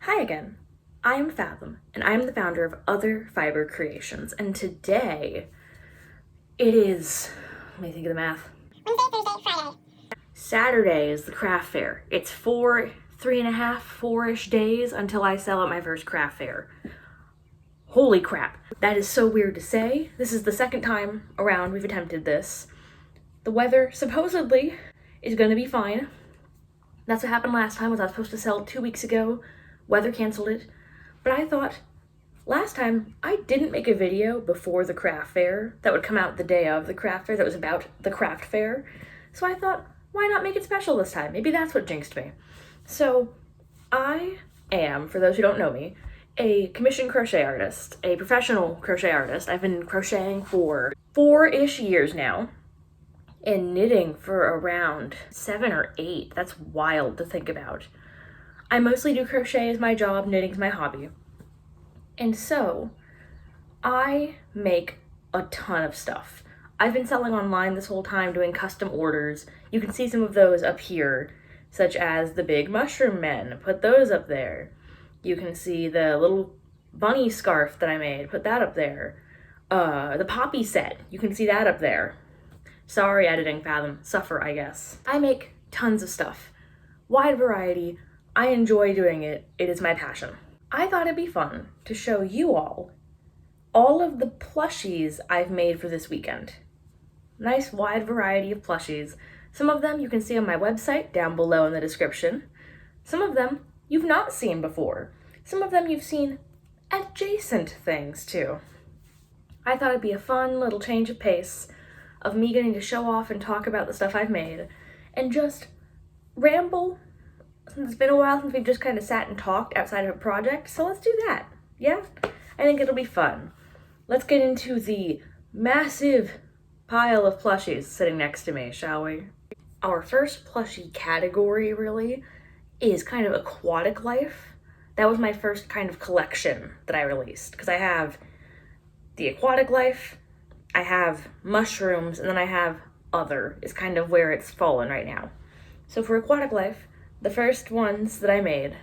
Hi again. I am Fathom, and I am the founder of Other Fiber Creations, and today it is, let me think of the math. Wednesday, Thursday, Friday. Saturday is the craft fair. It's 4.5, 4-ish days until I sell at my first craft fair. Holy crap. That is so weird to say. This is the second time around we've attempted this. The weather supposedly is gonna be fine. That's what happened last time. Was I was supposed to sell 2 weeks ago. Weather canceled it. But I thought last time I didn't make a video before the craft fair that would come out the day of the craft fair that was about the craft fair. So I thought, why not make it special this time? Maybe that's what jinxed me. So I am, for those who don't know me, a commissioned crochet artist, a professional crochet artist. I've been crocheting for 4-ish years now and knitting for around 7 or 8. That's wild to think about. I mostly do crochet as my job, knitting's my hobby. And so, I make a ton of stuff. I've been selling online this whole time, doing custom orders. You can see some of those up here, such as the big mushroom men. Put those up there. You can see the little bunny scarf that I made. Put that up there. The poppy set. You can see that up there. Sorry, editing Fathom. Suffer, I guess. I make tons of stuff. Wide variety. I enjoy doing it. It is my passion. I thought it'd be fun to show you all of the plushies I've made for this weekend. Nice wide variety of plushies. Some of them you can see on my website down below in the description. Some of them you've not seen before. Some of them you've seen adjacent things to. I thought it'd be a fun little change of pace of me getting to show off and talk about the stuff I've made and just ramble. It's been a while since we've just kind of sat and talked outside of a project, so let's do that. Yeah? I think it'll be fun. Let's get into the massive pile of plushies sitting next to me, shall we? Our first plushie category, really, is kind of aquatic life. That was my first kind of collection that I released, because I have the aquatic life, I have mushrooms, and then I have other, is kind of where it's fallen right now. So for aquatic life, the first ones that I made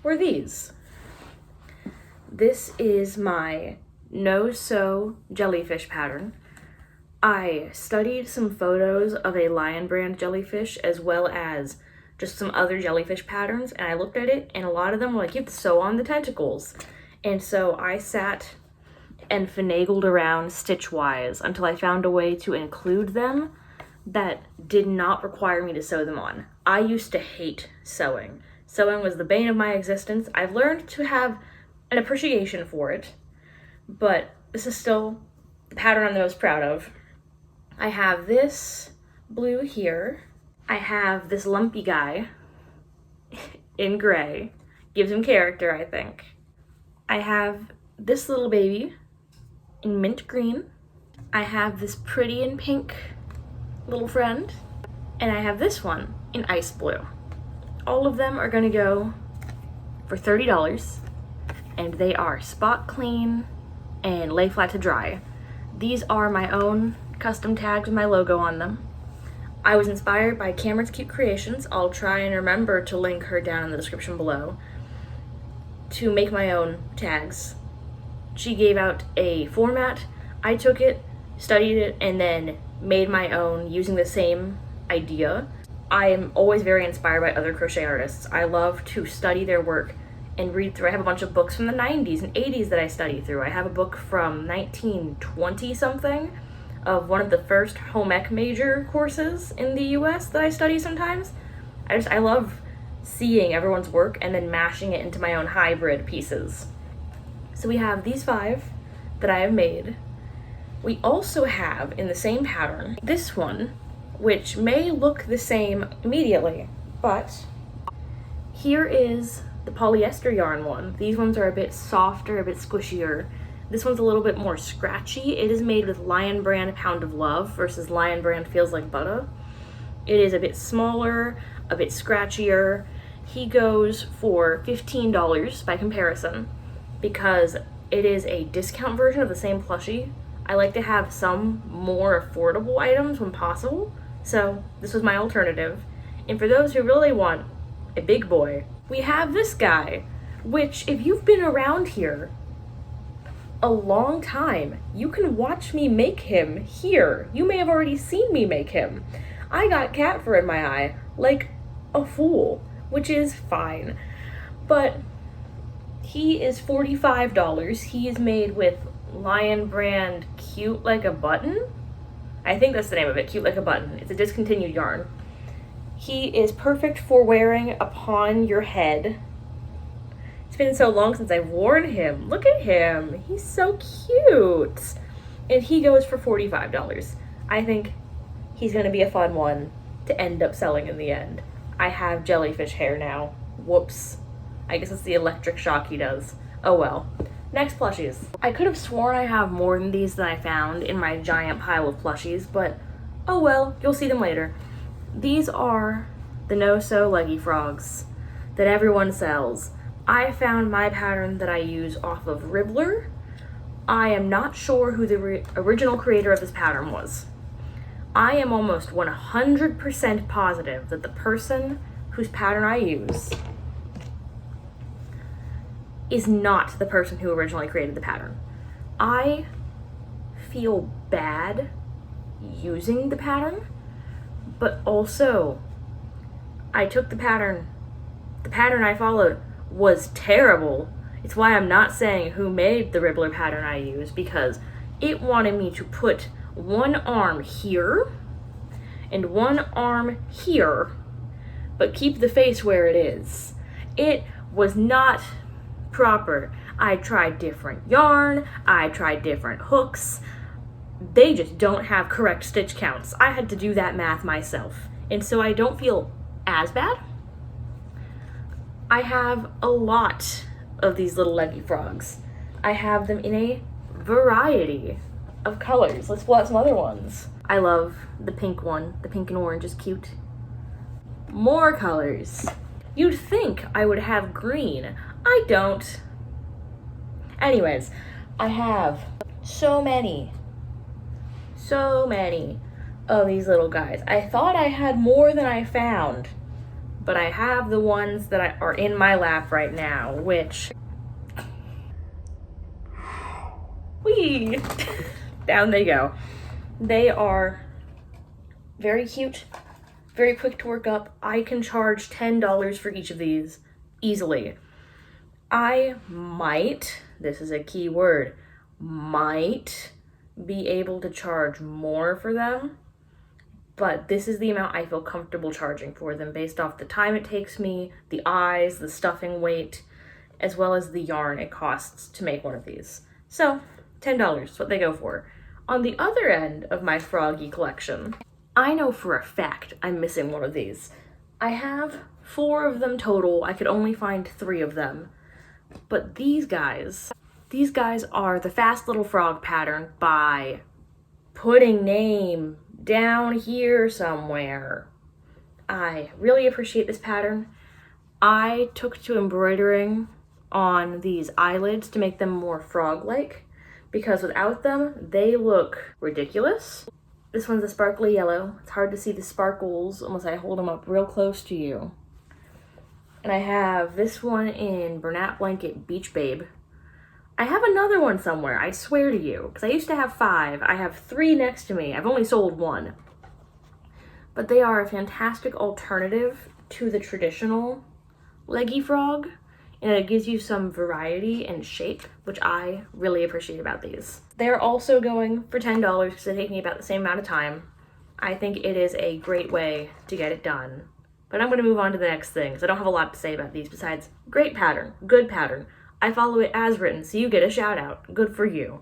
were these. This is my no-sew jellyfish pattern. I studied some photos of a lion brand jellyfish as well as just some other jellyfish patterns, and I looked at it, and a lot of them were like, you have to sew on the tentacles. And so I sat and finagled around stitch-wise until I found a way to include them that did not require me to sew them on. I used to hate sewing. Sewing was the bane of my existence. I've learned to have an appreciation for it, but this is still the pattern I'm the most proud of. I have this blue here. I have this lumpy guy in gray. Gives him character, I think. I have this little baby in mint green. I have this pretty in pink little friend, and I have this one in ice blue. All of them are gonna go for $30, and they are spot clean and lay flat to dry. These are my own custom tags with my logo on them. I was inspired by Cameron's Cute Creations. I'll try and remember to link her down in the description below to make my own tags. She gave out a format. I took it, studied it, and then made my own using the same idea. I am always very inspired by other crochet artists. I love to study their work and read through. I have a bunch of books from the 90s and 80s that I study through. I have a book from 1920 something of one of the first home ec major courses in the US that I study sometimes. I love seeing everyone's work and then mashing it into my own hybrid pieces. So we have these 5 that I have made. We also have, in the same pattern, this one, which may look the same immediately, but here is the polyester yarn one. These ones are a bit softer, a bit squishier. This one's a little bit more scratchy. It is made with Lion Brand Pound of Love versus Lion Brand Feels Like Butter. It is a bit smaller, a bit scratchier. He goes for $15 by comparison because it is a discount version of the same plushie. I like to have some more affordable items when possible, so this was my alternative. And for those who really want a big boy, we have this guy. which if you've been around here a long time, you can watch me make him here. You may have already seen me make him. I got cat fur in my eye like a fool, which is fine. But he is $45. He is made with Lion brand Cute Like a Button. I think that's the name of it, Cute Like a Button. It's a discontinued yarn. He is perfect for wearing upon your head. It's been so long since I've worn him. Look at him. He's so cute. And he goes for $45. I think he's going to be a fun one to end up selling in the end. I have jellyfish hair now. Whoops. I guess it's the electric shock he does. Oh well. Next, plushies. I could have sworn I have more than these that I found in my giant pile of plushies, but oh well, you'll see them later. These are the no-sew leggy frogs that everyone sells. I found my pattern that I use off of Ribbler. I am not sure who the original creator of this pattern was. I am almost 100% positive that the person whose pattern I use is not the person who originally created the pattern. I feel bad using the pattern, but also I took the pattern I followed was terrible. It's why I'm not saying who made the Ribbler pattern I use, because it wanted me to put one arm here and one arm here, but keep the face where it is. It was not proper. I tried different yarn, I tried different hooks. They just don't have correct stitch counts. I had to do that math myself, and so I don't feel as bad. I have a lot of these little leggy frogs. I have them in a variety of colors. Let's pull out some other ones. I love the pink one. The pink and orange is cute. More colors. You'd think I would have green. I don't. Anyways, I have so many of these little guys. I thought I had more than I found, but I have the ones that are in my lap right now, which, whee, down they go. They are very cute, very quick to work up. I can charge $10 for each of these easily. I might, this is a key word, might be able to charge more for them, but this is the amount I feel comfortable charging for them based off the time it takes me, the eyes, the stuffing weight, as well as the yarn it costs to make one of these. So, $10 is what they go for. On the other end of my froggy collection, I know for a fact I'm missing one of these. I have 4 of them total. I could only find 3 of them. But these guys are the Fast Little Frog pattern by putting name down here somewhere. I really appreciate this pattern. I took to embroidering on these eyelids to make them more frog-like, because without them, they look ridiculous. This one's a sparkly yellow. It's hard to see the sparkles unless I hold them up real close to you. And I have this one in Bernat Blanket Beach Babe. I have another one somewhere, I swear to you, because I used to have 5. I have 3 next to me. I've only sold 1. But they are a fantastic alternative to the traditional leggy frog, and it gives you some variety and shape, which I really appreciate about these. They're also going for $10 because they take me about the same amount of time. I think it is a great way to get it done. But I'm going to move on to the next thing, because I don't have a lot to say about these besides great pattern, good pattern. I follow it as written, so you get a shout out. Good for you.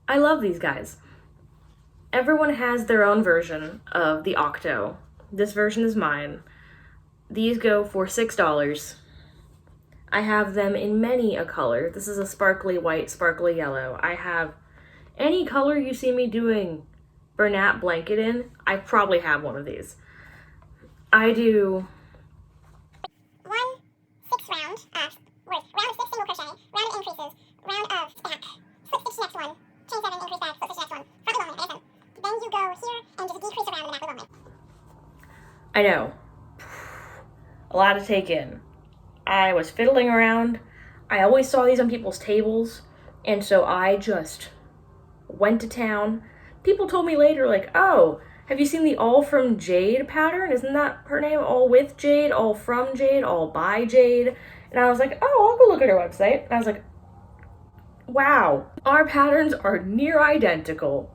I love these guys. Everyone has their own version of the Octo. This version is mine. These go for $6. I have them in many a color. This is a sparkly white, sparkly yellow. I have any color you see me doing Bernat Blanket in, I probably have one of these. I do 1 6 round round of 6 single crochet, round of increases, round of stack, slip stitch next one, chain 7, increase back, slip stitch next one, front elongate, ISM. Then you go here and just decrease around in the back elongate. I know. a lot to take in. I was fiddling around. I always saw these on people's tables, and so I just went to town. People told me later, like, oh, have you seen the All From Jade pattern? Isn't that her name? All with Jade, all from Jade, all by Jade. And I was like, oh, I'll go look at her website. And I was like, wow, our patterns are near identical.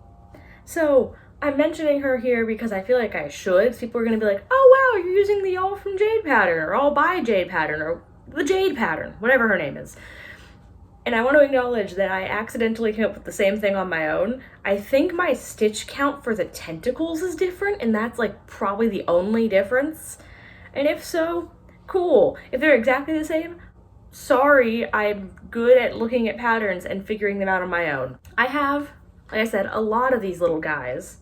So I'm mentioning her here because I feel like I should. People are going to be like, oh, wow, you're using the All From Jade pattern, or All by Jade pattern, or the Jade pattern, whatever her name is. And I want to acknowledge that I accidentally came up with the same thing on my own. I think my stitch count for the tentacles is different, and that's like probably the only difference. And if so, cool. If they're exactly the same, sorry, I'm good at looking at patterns and figuring them out on my own. I have, like I said, a lot of these little guys.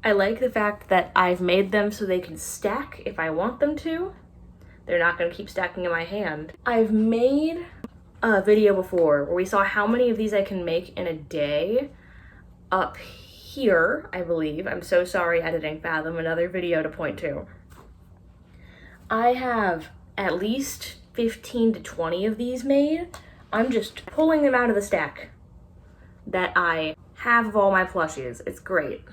I like the fact that I've made them so they can stack if I want them to. They're not going to keep stacking in my hand. I've made a video before where we saw how many of these I can make in a day up here, I believe. I'm so sorry, editing Fathom, another video to point to. I have at least 15 to 20 of these made. I'm just pulling them out of the stack that I have of all my plushies. It's great.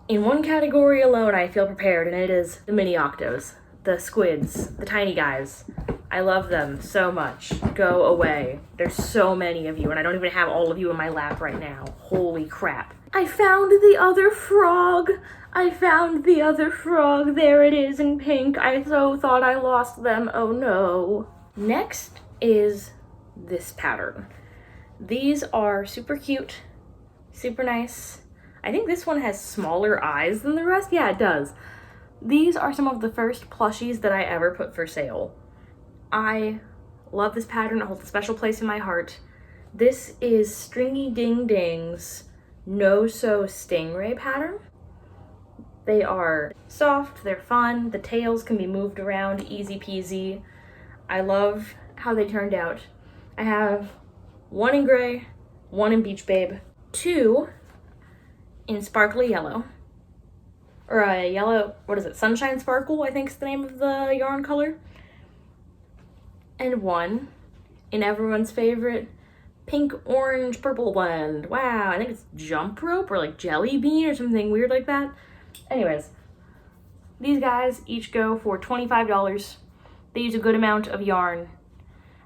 In one category alone, I feel prepared, and it is the mini octos, the squids, the tiny guys. I love them so much. Go away. There's so many of you, and I don't even have all of you in my lap right now. Holy crap. I found the other frog. I found the other frog. There it is in pink. I so thought I lost them. Oh no. Next is this pattern. These are super cute, super nice. I think this one has smaller eyes than the rest. Yeah, it does. These are some of the first plushies that I ever put for sale. I love this pattern. It holds a special place in my heart. This is Stringy Ding Ding's No So Stingray pattern. They are soft, they're fun, the tails can be moved around, easy peasy. I love how they turned out. I have one in gray, one in Beach Babe, two in sparkly yellow, or a yellow, what is it, Sunshine Sparkle, I think is the name of the yarn color, and one in everyone's favorite pink, orange, purple blend. Wow, I think it's Jump Rope or like Jelly Bean or something weird like that. Anyways, these guys each go for $25. They use a good amount of yarn.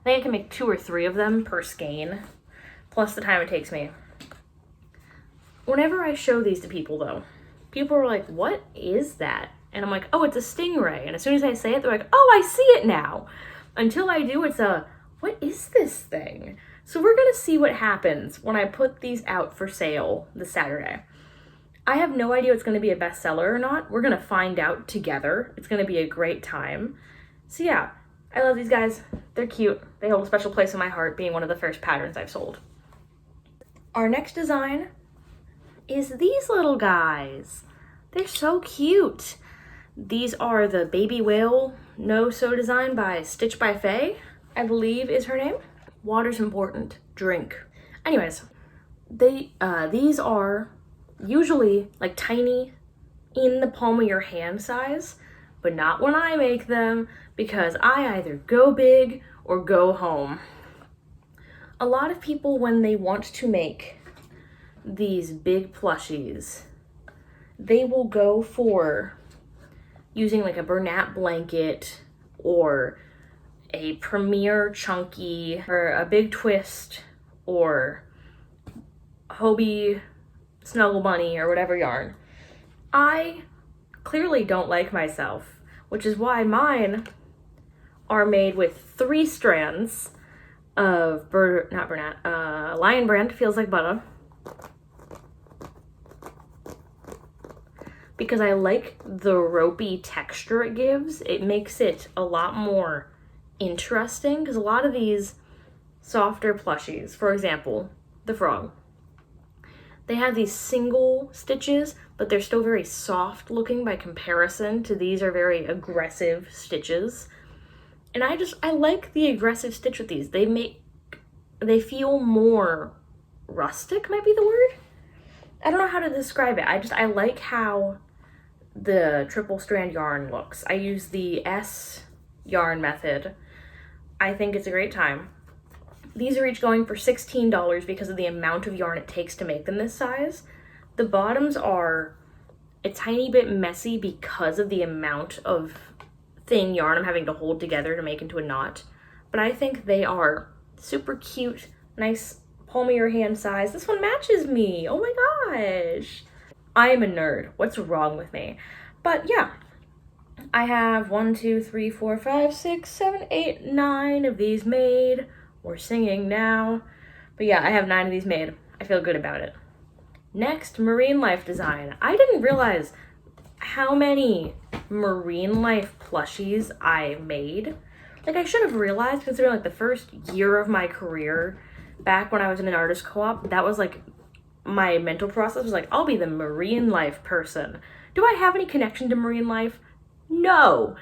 I think I can make 2 or 3 of them per skein, plus the time it takes me. Whenever I show these to people though, people are like, what is that? And I'm like, oh, it's a stingray. And as soon as I say it, they're like, oh, I see it now. Until I do, it's a, what is this thing? So we're gonna see what happens when I put these out for sale this Saturday. I have no idea it's gonna be a bestseller or not. We're gonna find out together. It's gonna be a great time. So yeah, I love these guys. They're cute. They hold a special place in my heart, being one of the first patterns I've sold. Our next design is these little guys. They're so cute. These are the Baby Whale No Sew design by Stitch by Faye, I believe is her name. Water's important. Drink. Anyways, these are usually like tiny, in the palm of your hand size, but not when I make them, because I either go big or go home. A lot of people, when they want to make these big plushies, they will go for using like a Bernat blanket or a Premier Chunky or a Big Twist or Hobie Snuggle Bunny or whatever yarn. I clearly don't like myself, which is why mine are made with 3 strands of Lion Brand Feels Like Butter, because I like the ropey texture it gives. It makes it a lot more interesting, because a lot of these softer plushies, for example, the frog, they have these single stitches, but they're still very soft looking by comparison to these are very aggressive stitches. And I like the aggressive stitch with these. They feel more rustic, might be the word. I don't know how to describe it. I like how the triple strand yarn looks. I use the S yarn method. I think it's a great time. These are each going for $16 because of the amount of yarn it takes to make them this size. The bottoms are a tiny bit messy because of the amount of thin yarn I'm having to hold together to make into a knot. But I think they are super cute, nice palm of your hand size. This one matches me. Oh my gosh. I am a nerd. What's wrong with me? But yeah, I have 1, 2, 3, 4, 5, 6, 7, 8, 9 of these made. We're singing now. But yeah, I have 9 of these made. I feel good about it. Next, marine life design. I didn't realize how many marine life plushies I made. Like, I should have realized, considering like the first year of my career, back when I was in an artist co-op, that was like my mental process was like, I'll be the marine life person. Do I have any connection to marine life? No.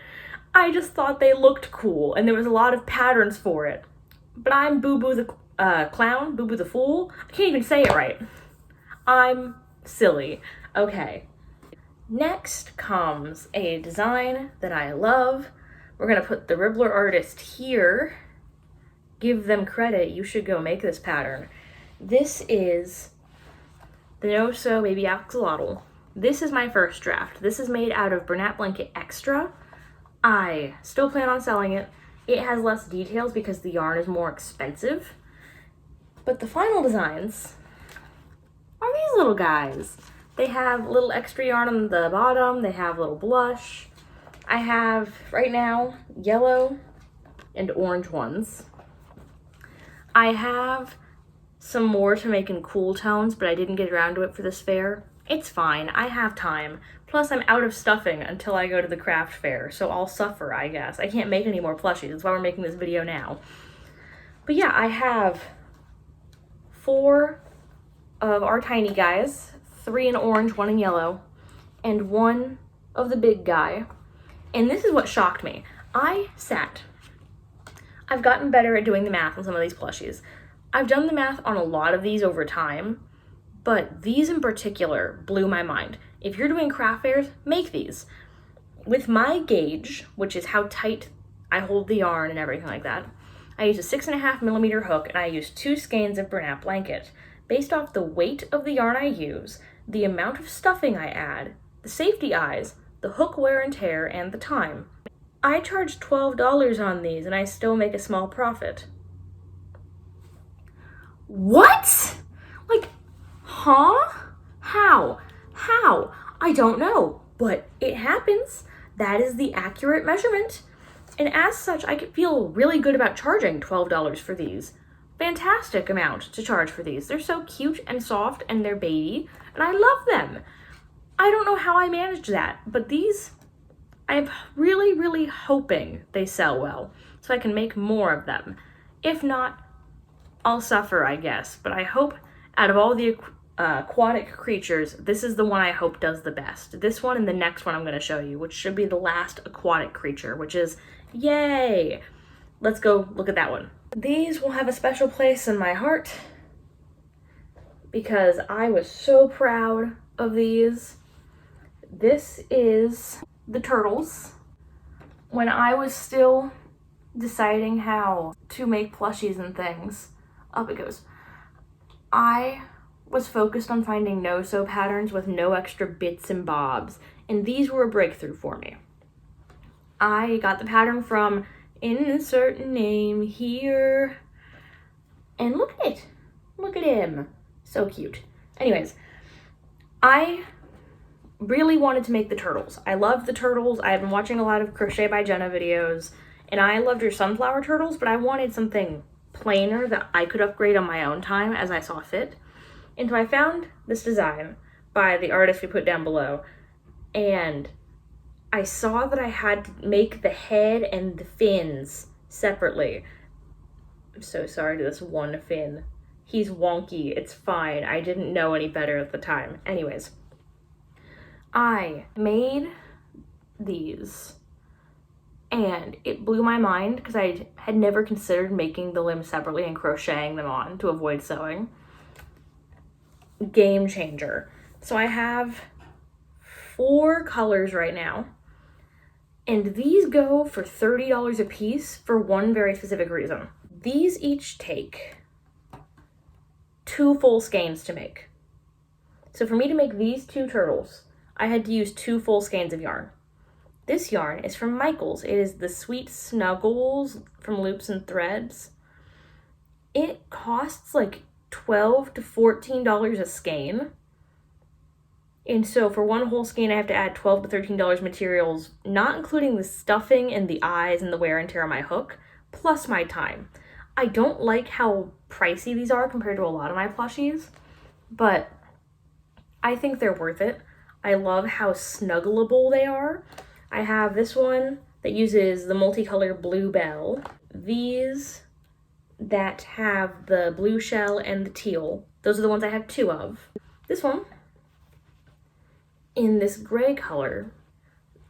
I just thought they looked cool and there was a lot of patterns for it. But I'm Boo Boo the clown, Boo Boo the fool. I can't even say it right. I'm silly. Okay. Next comes a design that I love. We're gonna put the Ribbler artist here. Give them credit. You should go make this pattern. This is the No Sew Baby Axolotl. This is my first draft. This is made out of Bernat Blanket Extra. I still plan on selling it. It has less details because the yarn is more expensive. But the final designs are these little guys. They have little extra yarn on the bottom. They have little blush. I have, right now, yellow and orange ones. I have some more to make in cool tones, but I didn't get around to it for this fair. It's fine. I have time. Plus, I'm out of stuffing until I go to the craft fair, so I'll suffer, I guess. I can't make any more plushies. That's why we're making this video now. But yeah, I have 4 of our tiny guys, 3 in orange, 1 in yellow, and 1 of the big guy. And this is what shocked me. I've gotten better at doing the math on some of these plushies. I've done the math on a lot of these over time, but these in particular blew my mind. If you're doing craft fairs, make these. With my gauge, which is how tight I hold the yarn and everything like that, I use a 6.5mm hook and I use 2 skeins of Bernat Blanket. Based off the weight of the yarn I use, the amount of stuffing I add, the safety eyes, the hook wear and tear, and the time, I charge $12 on these and I still make a small profit. What? Like, huh? How? I don't know, but it happens. That is the accurate measurement. And as such, I could feel really good about charging $12 for these. Fantastic amount to charge for these. They're so cute and soft and they're baby, and I love them. I don't know how I managed that, but these, I'm really, really hoping they sell well so I can make more of them. If not, I'll suffer, I guess, but I hope out of all the aquatic creatures, this is the one I hope does the best. This one and the next one I'm going to show you, which should be the last aquatic creature, which is, yay! Let's go look at that one. These will have a special place in my heart because I was so proud of these. This is the turtles. When I was still deciding how to make plushies and things, up it goes. I was focused on finding no-sew patterns with no extra bits and bobs, and these were a breakthrough for me. I got the pattern from insert name here, and look at it. Look at him. So cute. Anyways, I really wanted to make the turtles. I loved the turtles. I had been watching a lot of Crochet by Jenna videos, and I loved her sunflower turtles, but I wanted something plainer that I could upgrade on my own time as I saw fit. And so I found this design by the artist we put down below, and I saw that I had to make the head and the fins separately. I'm so sorry to this one fin. He's wonky. It's fine. I didn't know any better at the time. Anyways, I made these and it blew my mind because I had never considered making the limbs separately and crocheting them on to avoid sewing. Game changer. So I have 4 colors right now. And these go for $30 a piece for one very specific reason. These each take 2 full skeins to make. So for me to make these 2 turtles, I had to use 2 full skeins of yarn. This yarn is from Michaels. It is the Sweet Snuggles from Loops and Threads. It costs like $12 to $14 a skein. And so for one whole skein, I have to add $12 to $13 materials, not including the stuffing and the eyes and the wear and tear on my hook, plus my time. I don't like how pricey these are compared to a lot of my plushies, but I think they're worth it. I love how snuggleable they are. I have this one that uses the multicolor bluebell. These that have the blue shell and the teal. Those are the ones I have 2 of. This one in this gray color.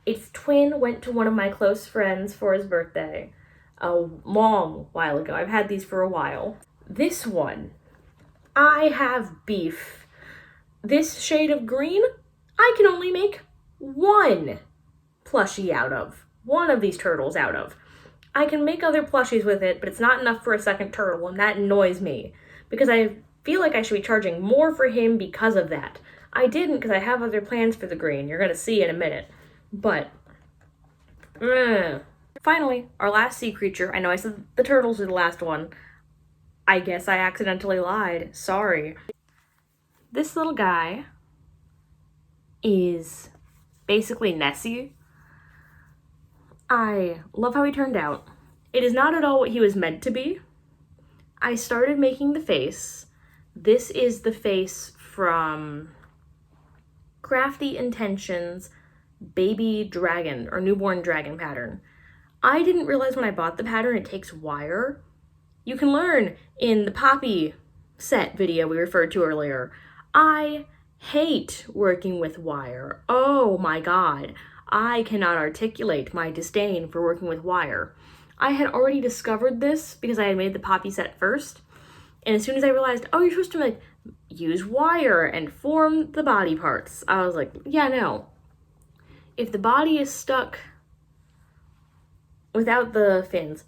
Its twin went to one of my close friends for his birthday a long while ago. I've had these for a while. This one, I have beef. This shade of green, I can only make 1 plushie out of. 1 of these turtles out of. I can make other plushies with it, but it's not enough for a second turtle, and that annoys me because I feel like I should be charging more for him because of that. I didn't because I have other plans for the green. You're going to see in a minute. But, finally, our last sea creature. I know I said the turtles are the last one. I guess I accidentally lied. Sorry. This little guy is basically Nessie. I love how he turned out. It is not at all what he was meant to be. I started making the face. This is the face from Crafty Intentions baby dragon or newborn dragon pattern. I didn't realize when I bought the pattern it takes wire. You can learn in the Poppy set video we referred to earlier. I hate working with wire. Oh my god. I cannot articulate my disdain for working with wire. I had already discovered this because I had made the Poppy set first. And as soon as I realized, oh, you're supposed to like use wire and form the body parts, I was like, yeah, no. If the body is stuck without the fins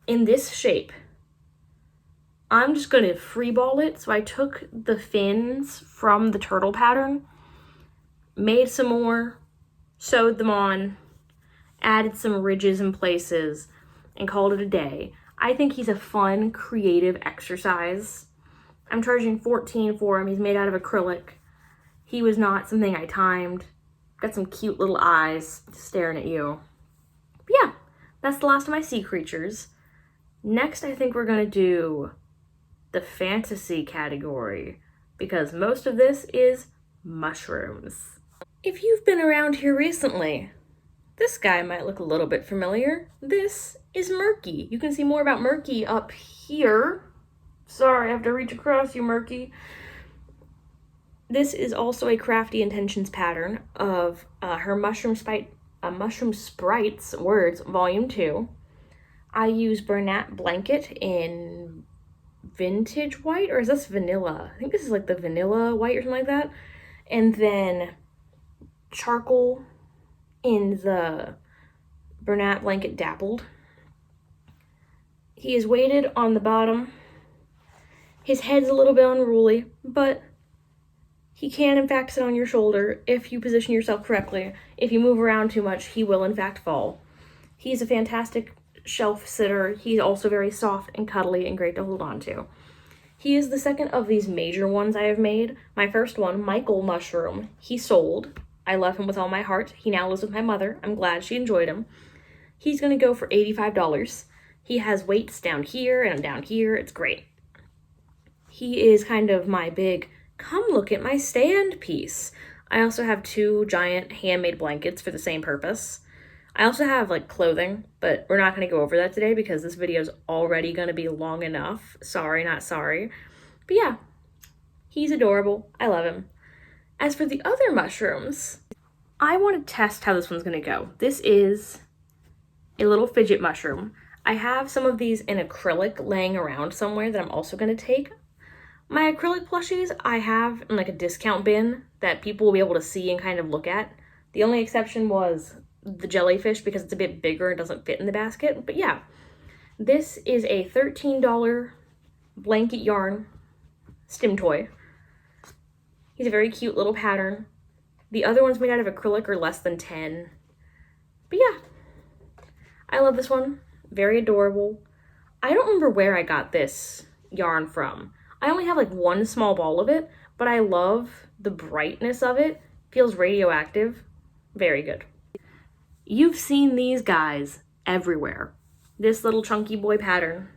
in this shape, I'm just going to freeball it. So I took the fins from the turtle pattern, made some more, sewed them on, added some ridges in places, and called it a day. I think he's a fun, creative exercise. I'm charging $14 for him. He's made out of acrylic. He was not something I timed. Got some cute little eyes staring at you. But yeah, that's the last of my sea creatures. Next, I think we're going to do the fantasy category because most of this is mushrooms. If you've been around here recently, this guy might look a little bit familiar. This is Murky. You can see more about Murky up here. Sorry, I have to reach across you, Murky. This is also a Crafty Intentions pattern of her Mushroom Sprites Words, Volume 2. I use Bernat Blanket in Vintage White, or is this vanilla? I think this is like the vanilla white or something like that. And then charcoal in the Bernat Blanket Dappled. He is weighted on the bottom. His head's a little bit unruly, but he can in fact sit on your shoulder if you position yourself correctly. If you move around too much, he will in fact fall. He's a fantastic shelf sitter. He's also very soft and cuddly and great to hold on to. He is the second of these major ones I have made. My first one, Michael Mushroom, he sold. I love him with all my heart. He now lives with my mother. I'm glad she enjoyed him. He's going to go for $85. He has weights down here and down here. It's great. He is kind of my big, come look at my stand piece. I also have 2 giant handmade blankets for the same purpose. I also have like clothing, but we're not going to go over that today because this video is already going to be long enough. Sorry, not sorry. But yeah, he's adorable. I love him. As for the other mushrooms, I want to test how this one's going to go. This is a little fidget mushroom. I have some of these in acrylic laying around somewhere that I'm also going to take. My acrylic plushies I have in like a discount bin that people will be able to see and kind of look at. The only exception was the jellyfish because it's a bit bigger and doesn't fit in the basket. But yeah, this is a $13 blanket yarn stim toy. He's a very cute little pattern. The other one's made out of acrylic or less than 10. But yeah, I love this one. Very adorable. I don't remember where I got this yarn from. I only have like one small ball of it, but I love the brightness of it. Feels radioactive. Very good. You've seen these guys everywhere. This little chunky boy pattern.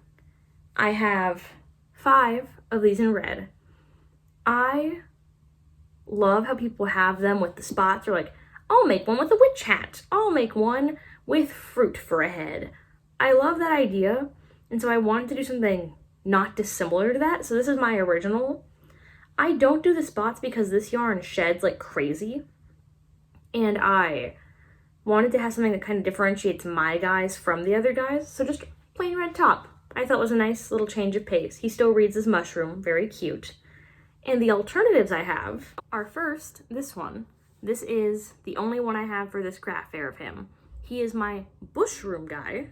I have 5 of these in red. I love how people have them with the spots. They're like, I'll make one with a witch hat. I'll make one with fruit for a head. I love that idea, and so I wanted to do something not dissimilar to that. So this is my original. I don't do the spots because this yarn sheds like crazy, and I wanted to have something that kind of differentiates my guys from the other guys. So just plain red top. I thought was a nice little change of pace. He still reads as mushroom, very cute. And the alternatives I have are first, this one. This is the only one I have for this craft fair of him. He is my bushroom guy.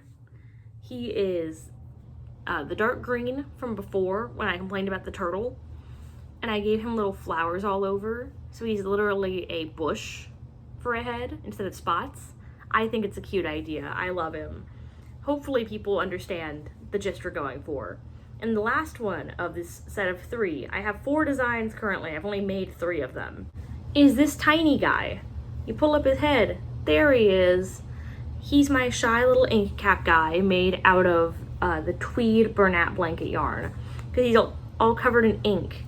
He is the dark green from before when I complained about the turtle. And I gave him little flowers all over. So he's literally a bush for a head instead of spots. I think it's a cute idea. I love him. Hopefully people understand the gist we're going for. And the last one of this set of 3, I have 4 designs currently, I've only made 3 of them, is this tiny guy. You pull up his head, there he is. He's my shy little ink cap guy made out of the tweed Bernat blanket yarn, because he's all covered in ink.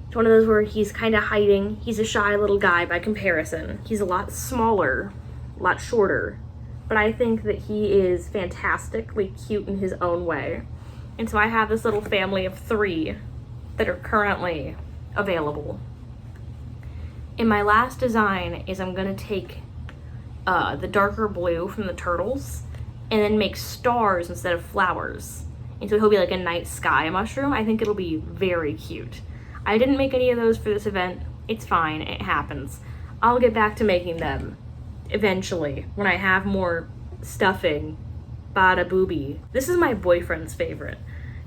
It's one of those where he's kind of hiding. He's a shy little guy by comparison. He's a lot smaller, a lot shorter, but I think that he is fantastically cute in his own way. And so I have this little family of 3 that are currently available. And my last design is I'm gonna take the darker blue from the turtles and then make stars instead of flowers. And so he'll be like a night sky mushroom. I think it'll be very cute. I didn't make any of those for this event. It's fine, it happens. I'll get back to making them eventually when I have more stuffing. Bada booby. This is my boyfriend's favorite.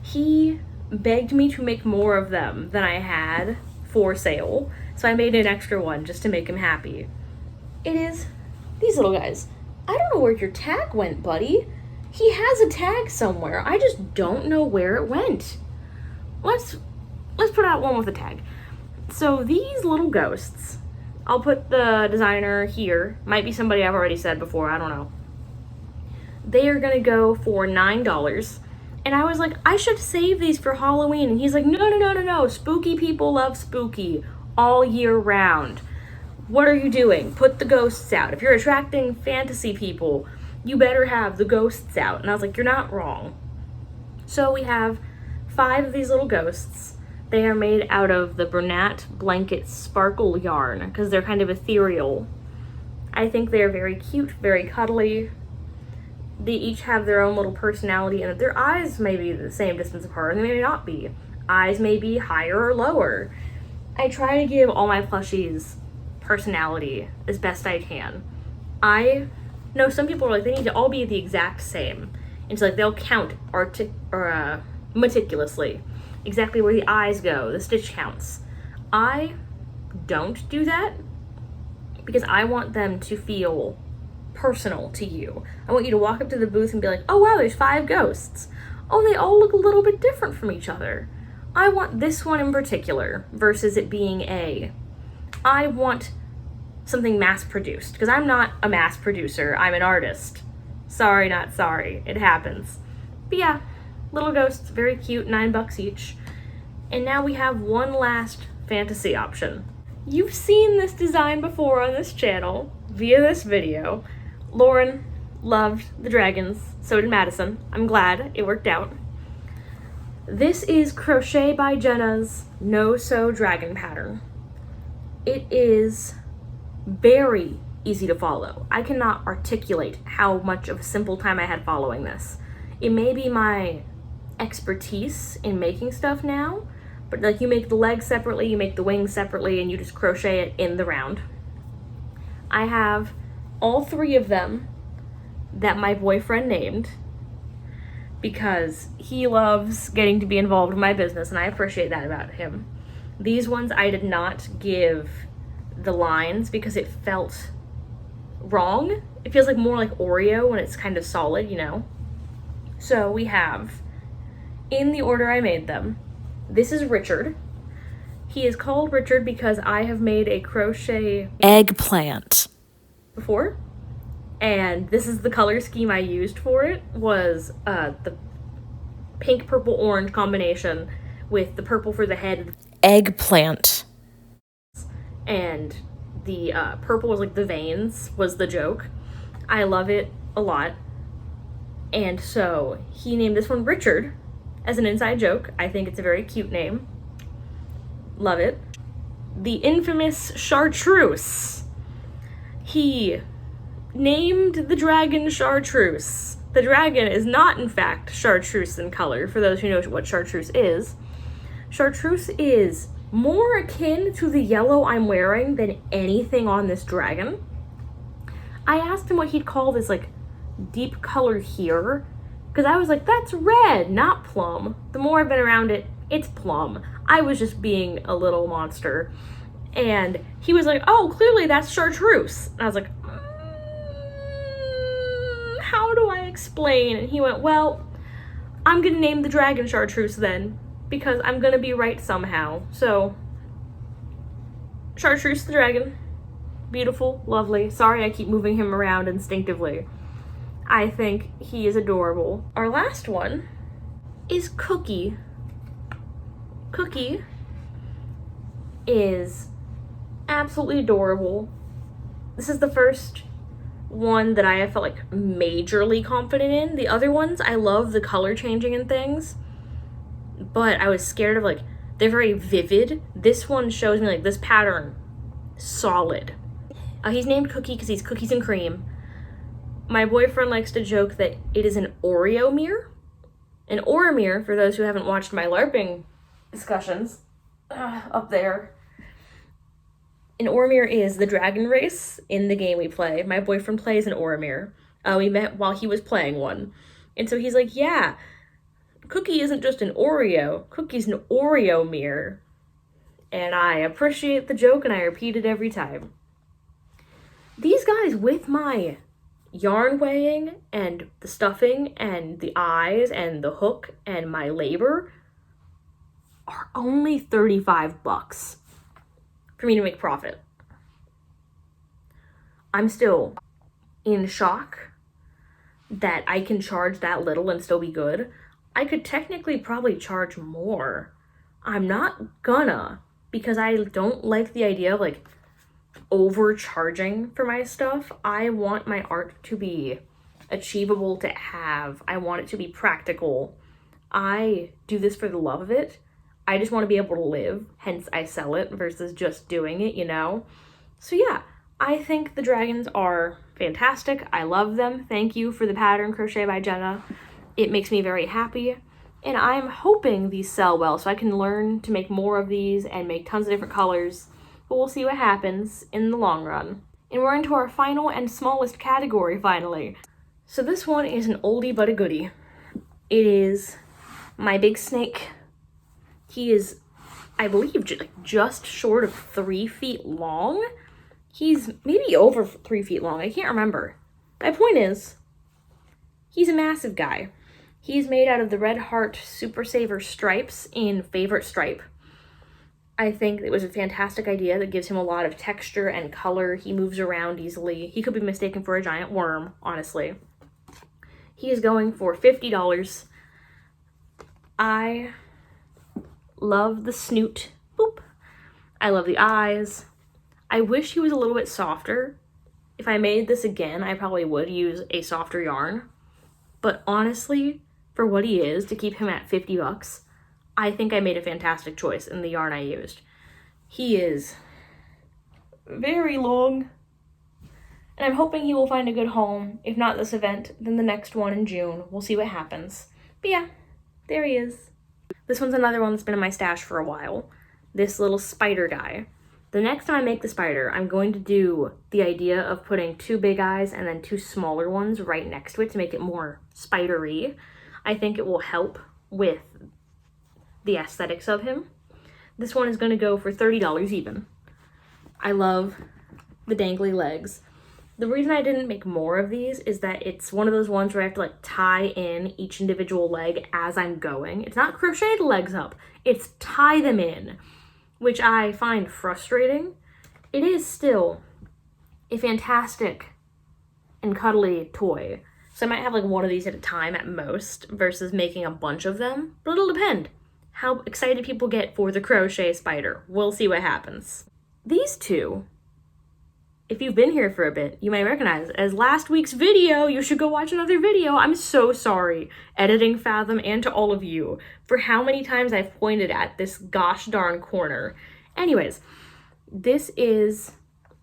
He begged me to make more of them than I had for sale, so I made an extra one just to make him happy. It is these little guys. I don't know where your tag went, buddy. He has a tag somewhere. I just don't know where it went. Let's put out one with a tag. So these little ghosts, I'll put the designer here. Might be somebody I've already said before, I don't know. They are gonna go for $9. And I was like, I should save these for Halloween. And he's like, no. Spooky people love spooky all year round. What are you doing? Put the ghosts out. If you're attracting fantasy people, you better have the ghosts out. And I was like, you're not wrong. So we have 5 of these little ghosts. They are made out of the Bernat blanket sparkle yarn because they're kind of ethereal. I think they're very cute, very cuddly. They each have their own little personality, and their eyes may be the same distance apart, and they may not be. Eyes may be higher or lower. I try to give all my plushies personality as best I can. I know some people are like, they need to all be the exact same. And so like they'll count meticulously exactly where the eyes go, the stitch counts. I don't do that because I want them to feel personal to you. I want you to walk up to the booth and be like, oh wow, there's 5 ghosts. Oh, they all look a little bit different from each other. I want this one in particular versus it being I want something mass produced because I'm not a mass producer, I'm an artist. Sorry, not sorry, it happens. But yeah, little ghosts, very cute, $9 each. And now we have one last fantasy option. You've seen this design before on this channel via this video. Lauren loved the dragons, so did Madison. I'm glad it worked out. This is Crochet by Jenna's No Sew Dragon pattern. It is very easy to follow. I cannot articulate how much of a simple time I had following this. It may be my expertise in making stuff now, but like you make the legs separately, you make the wings separately, and you just crochet it in the round. I have all 3 of them that my boyfriend named because he loves getting to be involved in my business, and I appreciate that about him. These ones I did not give the lines because it felt wrong. It feels like more like Oreo when it's kind of solid, you know? So we have, in the order I made them, this is Richard. He is called Richard because I have made a crochet eggplant before, and this is the color scheme I used for it, was the pink, purple, orange combination with the purple for the head eggplant, and the purple was like the veins was the joke. I love it a lot, and so he named this one Richard as an inside joke. I think it's a very cute name. Love it. The infamous Chartreuse. He named the dragon Chartreuse. The dragon is not, in fact, chartreuse in color, for those who know what chartreuse is. Chartreuse is more akin to the yellow I'm wearing than anything on this dragon. I asked him what he'd call this, like, deep color here, because I was like, that's red, not plum. The more I've been around it, it's plum. I was just being a little monster. And he was like, oh, clearly that's chartreuse. And I was like, how do I explain? And he went, well, I'm gonna name the dragon Chartreuse then, because I'm gonna be right somehow. So, Chartreuse the dragon. Beautiful, lovely. Sorry I keep moving him around instinctively. I think he is adorable. Our last one is Cookie. Cookie is absolutely adorable. This is the first one that I have felt like majorly confident in. The other ones, I love the color changing and things, but I was scared of, like, they're very vivid. This one shows me, like, this pattern, solid. He's named Cookie because he's cookies and cream. My boyfriend likes to joke that it is an Oreo mirror. An Oreo, for those who haven't watched my LARPing discussions, up there. An Oromir is the dragon race in the game we play. My boyfriend plays an Oromir. We met while he was playing one. And so he's like, yeah, Cookie isn't just an Oreo. Cookie's an Oreo mirror. And I appreciate the joke and I repeat it every time. These guys, with my yarn weighing and the stuffing and the eyes and the hook and my labor, are only $35 for me to make profit. I'm still in shock that I can charge that little and still be good. I could technically probably charge more. I'm not gonna, because I don't like the idea of, like, overcharging for my stuff. I want my art to be achievable to have. I want it to be practical. I do this for the love of it. I just want to be able to live, hence I sell it versus just doing it, you know? So yeah, I think the dragons are fantastic. I love them. Thank you for the pattern crochet by Jenna. It makes me very happy. And I'm hoping these sell well so I can learn to make more of these and make tons of different colors. But we'll see what happens in the long run. And we're into our final and smallest category finally. So this one is an oldie but a goodie. It is my big snake. He is, I believe, just short of 3 feet long. He's maybe over 3 feet long. I can't remember. My point is, he's a massive guy. He's made out of the Red Heart Super Saver stripes in Favorite Stripe. I think it was a fantastic idea that gives him a lot of texture and color. He moves around easily. He could be mistaken for a giant worm, honestly. He is going for $50. I love the snoot. Boop. I love the eyes. I wish he was a little bit softer. If I made this again, I probably would use a softer yarn. But honestly, for what he is, to keep him at $50, I think I made a fantastic choice in the yarn I used. He is very long, and I'm hoping he will find a good home. If not this event, then the next one in June. We'll see what happens. But yeah, there he is. This one's another one that's been in my stash for a while. This little spider guy. The next time I make the spider, I'm going to do the idea of putting 2 big eyes and then 2 smaller ones right next to it to make it more spidery. I think it will help with the aesthetics of him. This one is going to go for $30 even. I love the dangly legs. The reason I didn't make more of these is that it's one of those ones where I have to like tie in each individual leg as I'm going. It's not crochet the legs up, it's tie them in, which I find frustrating. It is still a fantastic and cuddly toy. So I might have like one of these at a time at most versus making a bunch of them, but it'll depend how excited people get for the crochet spider. We'll see what happens. These two, if you've been here for a bit, you may recognize as last week's video. You should go watch another video. I'm so sorry, Editing Fathom, and to all of you for how many times I've pointed at this gosh darn corner. Anyways, this is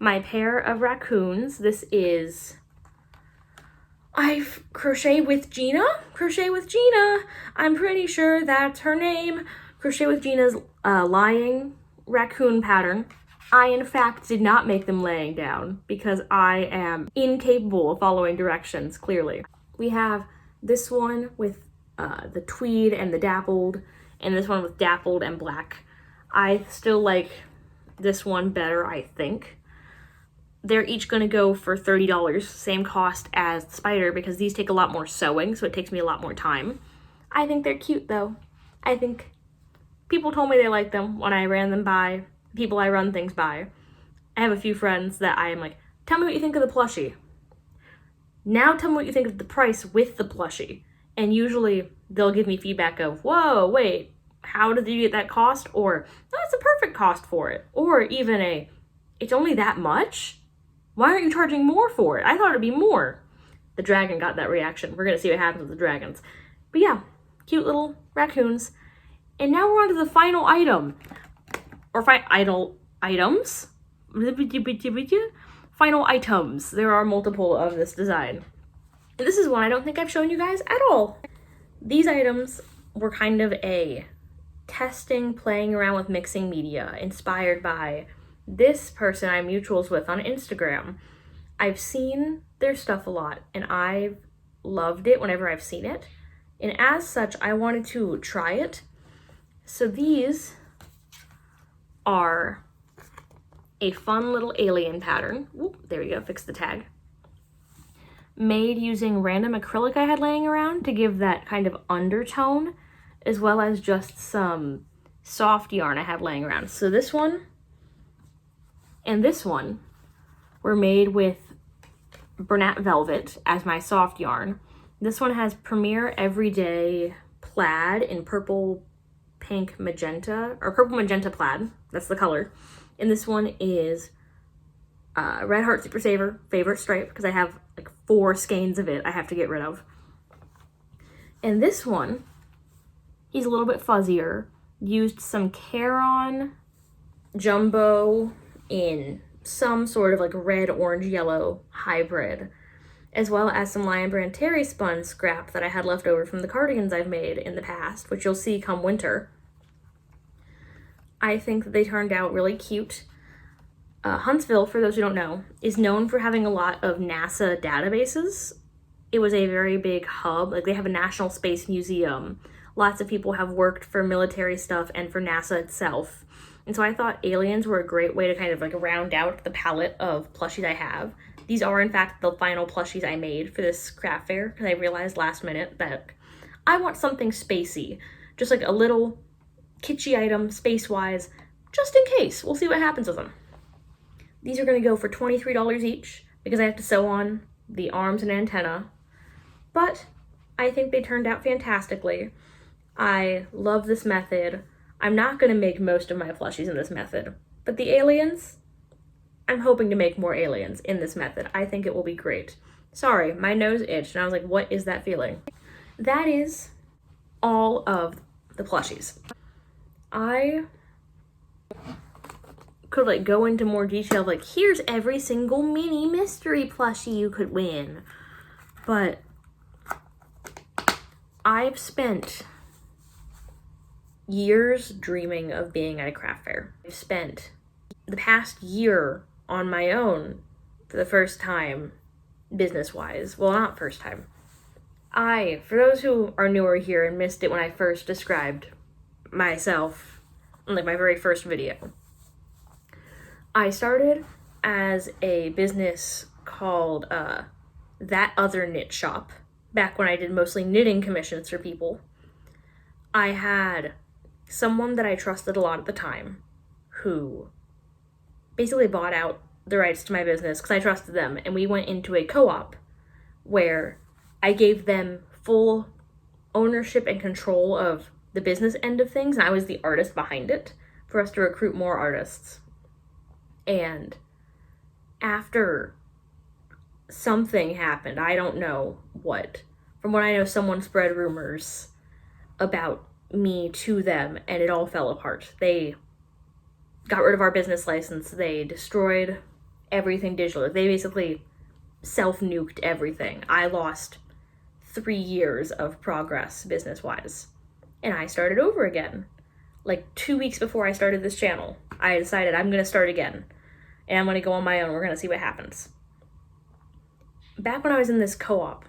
my pair of raccoons. This is I've Crochet with Gina. Crochet with Gina. I'm pretty sure that's her name. Crochet with Gina's lying raccoon pattern. I, in fact, did not make them laying down because I am incapable of following directions, clearly. We have this one with the tweed and the dappled, and this one with dappled and black. I still like this one better, I think. They're each going to go for $30, same cost as the spider, because these take a lot more sewing, so it takes me a lot more time. I think they're cute, though. I think people told me they liked them when I ran them by people I run things by. I have a few friends that I am like, tell me what you think of the plushie. Now tell me what you think of the price with the plushie. And usually they'll give me feedback of, whoa, wait, how did you get that cost? Or, that's a perfect cost for it. Or even it's only that much? Why aren't you charging more for it? I thought it'd be more. The dragon got that reaction. We're gonna see what happens with the dragons. But yeah, cute little raccoons. And now we're on to the final item. Or items? Final items. There are multiple of this design. And this is one I don't think I've shown you guys at all. These items were kind of a testing, playing around with mixing media, inspired by this person I'm mutuals with on Instagram. I've seen their stuff a lot, and I've loved it whenever I've seen it. And as such, I wanted to try it. So these are a fun little alien pattern. Whoop, there we go, fix the tag. Made using random acrylic I had laying around to give that kind of undertone, as well as just some soft yarn I had laying around. So this one and this one were made with Bernat Velvet as my soft yarn. This one has Premier Everyday Plaid in purple, pink, magenta, or purple magenta plaid. That's the color. And this one is Red Heart Super Saver favorite stripe, because I have like 4 skeins of it I have to get rid of. And this one, he's a little bit fuzzier. Used some Caron Jumbo in some sort of like red, orange, yellow hybrid, as well as some Lion Brand Terry spun scrap that I had left over from the cardigans I've made in the past, which you'll see come winter. I think that they turned out really cute. Huntsville, for those who don't know, is known for having a lot of NASA databases. It was a very big hub. Like, they have a National Space Museum. Lots of people have worked for military stuff and for NASA itself. And so I thought aliens were a great way to kind of like round out the palette of plushies I have. These are, in fact, the final plushies I made for this craft fair, because I realized last minute that I want something spacey. Just like a little kitschy item, space-wise, just in case. We'll see what happens with them. These are going to go for $23 each, because I have to sew on the arms and antenna. But I think they turned out fantastically. I love this method. I'm not going to make most of my plushies in this method, but the aliens, I'm hoping to make more aliens in this method. I think it will be great. Sorry, my nose itched, and I was like, what is that feeling? That is all of the plushies. I could like go into more detail, like here's every single mini mystery plushie you could win. But I've spent years dreaming of being at a craft fair. I've spent the past year on my own for the first time, business-wise. Well, not first time. For those who are newer here and missed it when I first described myself in like my very first video, I started as a business called That Other Knit Shop, back when I did mostly knitting commissions for people. I had someone that I trusted a lot at the time who basically bought out the rights to my business because I trusted them, and we went into a co-op where I gave them full ownership and control of the business end of things, and I was the artist behind it for us to recruit more artists. And after something happened, I don't know what, from what I know, someone spread rumors about me to them, and it all fell apart. They got rid of our business license. They destroyed everything digital. They basically self-nuked everything. I lost 3 years of progress business-wise. And I started over again. Like 2 weeks before I started this channel, I decided I'm going to start again. And I'm going to go on my own. We're going to see what happens. Back when I was in this co-op,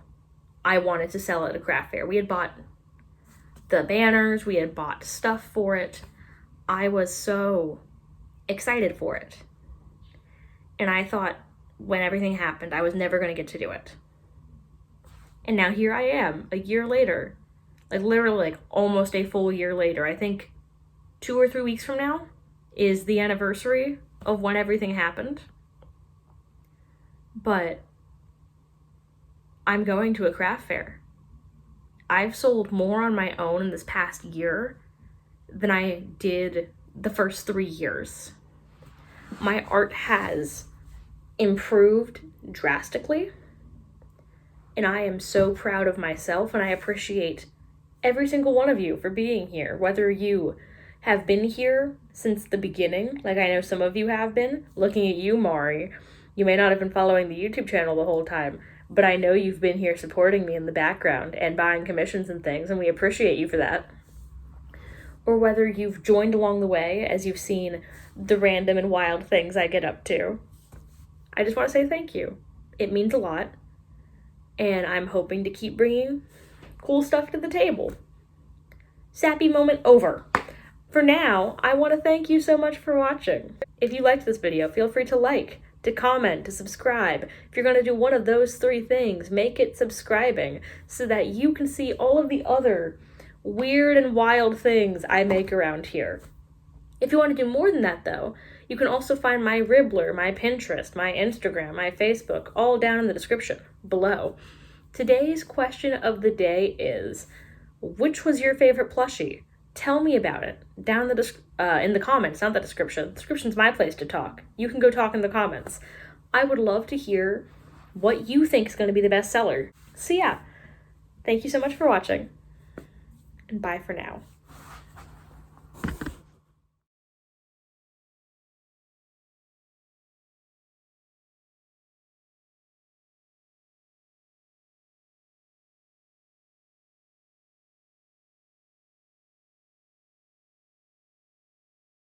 I wanted to sell at a craft fair. We had bought the banners. We had bought stuff for it. I was so excited for it. And I thought when everything happened, I was never going to get to do it. And now here I am, a year later, like literally like almost a full year later. I think 2 or 3 weeks from now is the anniversary of when everything happened. But I'm going to a craft fair. I've sold more on my own in this past year than I did the first 3 years. My art has improved drastically, and I am so proud of myself, and I appreciate every single one of you for being here, whether you have been here since the beginning, like I know some of you have been. Looking at you, Mari, you may not have been following the YouTube channel the whole time, but I know you've been here supporting me in the background and buying commissions and things, and we appreciate you for that. Or whether you've joined along the way as you've seen the random and wild things I get up to. I just want to say thank you. It means a lot, and I'm hoping to keep bringing cool stuff to the table. Sappy moment over. For now, I want to thank you so much for watching. If you liked this video, feel free to like, to comment, to subscribe. If you're going to do one of those 3 things, make it subscribing so that you can see all of the other weird and wild things I make around here. If you want to do more than that, though, you can also find my Ribbler, my Pinterest, my Instagram, my Facebook, all down in the description below. Today's question of the day is, which was your favorite plushie? Tell me about it down in the comments, not the description. The description's my place to talk. You can go talk in the comments. I would love to hear what you think is going to be the best seller. So yeah, thank you so much for watching, and bye for now.